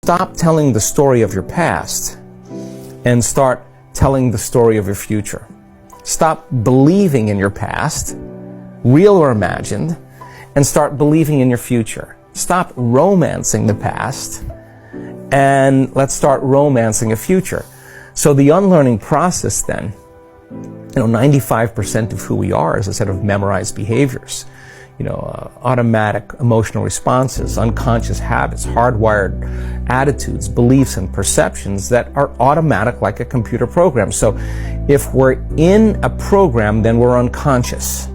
stop telling the story of your past and start telling the story of your future. Stop believing in your past, real or imagined, and start believing in your future. Stop romancing the past, and let's start romancing a future. So the unlearning process then, 95% of who we are is a set of memorized behaviors. Automatic emotional responses, unconscious habits, hardwired attitudes, beliefs, and perceptions that are automatic like a computer program. So if we're in a program, then we're unconscious.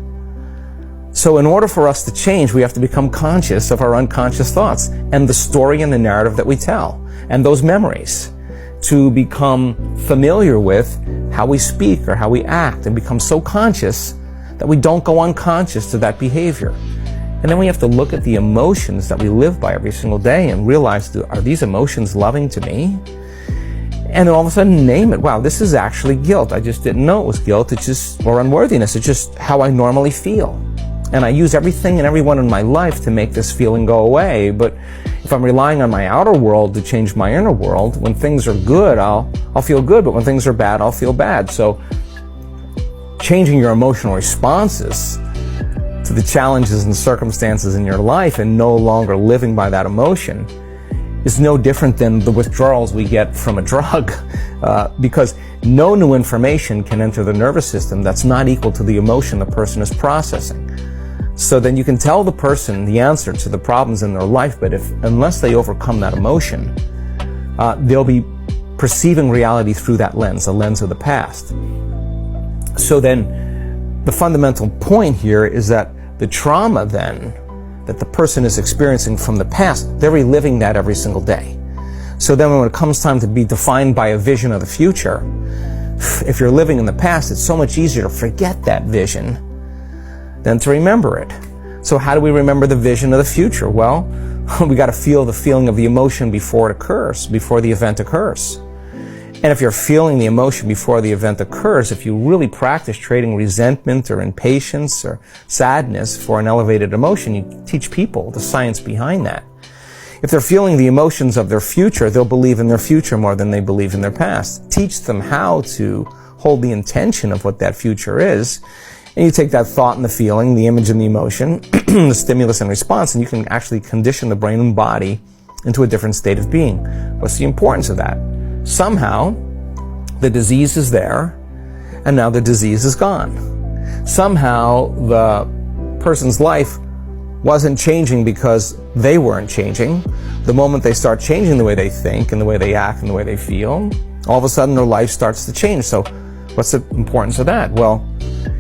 So in order for us to change, we have to become conscious of our unconscious thoughts and the story and the narrative that we tell and those memories, to become familiar with how we speak or how we act and become so conscious that we don't go unconscious to that behavior. And then we have to look at the emotions that we live by every single day and realize, are these emotions loving to me? And then all of a sudden name it. Wow, this is actually guilt. I just didn't know it was guilt. Or unworthiness. It's just how I normally feel. And I use everything and everyone in my life to make this feeling go away. But if I'm relying on my outer world to change my inner world, when things are good, I'll feel good. But when things are bad, I'll feel bad. So changing your emotional responses to the challenges and circumstances in your life and no longer living by that emotion is no different than the withdrawals we get from a drug, because no new information can enter the nervous system that's not equal to the emotion the person is processing. So then you can tell the person the answer to the problems in their life, but unless they overcome that emotion, they'll be perceiving reality through that lens, the lens of the past. So then the fundamental point here is that the trauma then that the person is experiencing from the past, they're reliving that every single day. So then when it comes time to be defined by a vision of the future, if you're living in the past, it's so much easier to forget that vision than to remember it. So how do we remember the vision of the future? Well, we got to feel the feeling of the emotion before it occurs, before the event occurs. And if you're feeling the emotion before the event occurs, if you really practice trading resentment or impatience or sadness for an elevated emotion, you teach people the science behind that. If they're feeling the emotions of their future, they'll believe in their future more than they believe in their past. Teach them how to hold the intention of what that future is. And you take that thought and the feeling, the image and the emotion, the stimulus and response, and you can actually condition the brain and body into a different state of being. What's the importance of that? Somehow, the disease is there, and now the disease is gone. Somehow, the person's life wasn't changing because they weren't changing. The moment they start changing the way they think and the way they act and the way they feel, all of a sudden their life starts to change. So what's the importance of that? Well,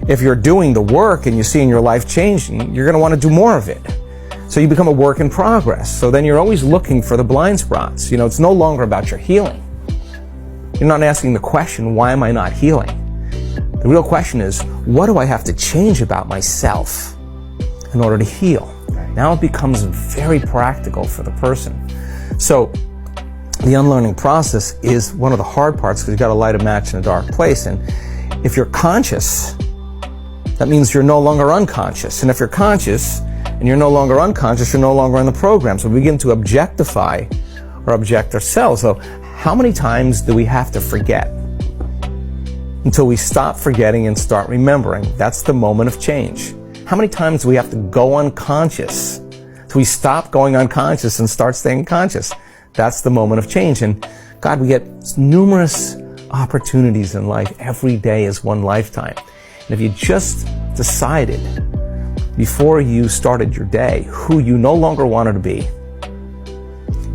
if you're doing the work and you're seeing your life changing, you're going to want to do more of it. So you become a work in progress. So then you're always looking for the blind spots. It's no longer about your healing. You're not asking the question, why am I not healing? The real question is, what do I have to change about myself in order to heal? Now it becomes very practical for the person. So the unlearning process is one of the hard parts because you've got to light a match in a dark place. And if you're conscious, that means you're no longer unconscious. And if you're conscious and you're no longer unconscious, you're no longer in the program. So we begin to objectify or object ourselves. So how many times do we have to forget until we stop forgetting and start remembering? That's the moment of change. How many times do we have to go unconscious till we stop going unconscious and start staying conscious? That's the moment of change. And God, we get numerous opportunities in life. Every day is one lifetime. And if you just decided before you started your day who you no longer wanted to be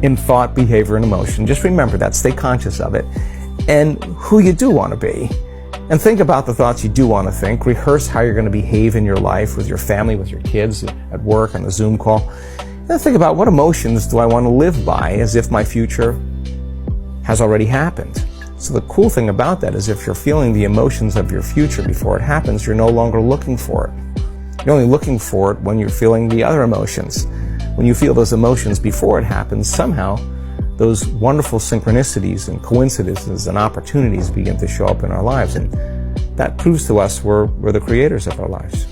in thought, behavior, and emotion, just remember that. Stay conscious of it. And who you do want to be. And think about the thoughts you do want to think. Rehearse how you're going to behave in your life with your family, with your kids, at work, on the Zoom call. And think about what emotions do I want to live by as if my future has already happened. So the cool thing about that is if you're feeling the emotions of your future before it happens, you're no longer looking for it. You're only looking for it when you're feeling the other emotions. When you feel those emotions before it happens, somehow those wonderful synchronicities and coincidences and opportunities begin to show up in our lives. And that proves to us we're the creators of our lives.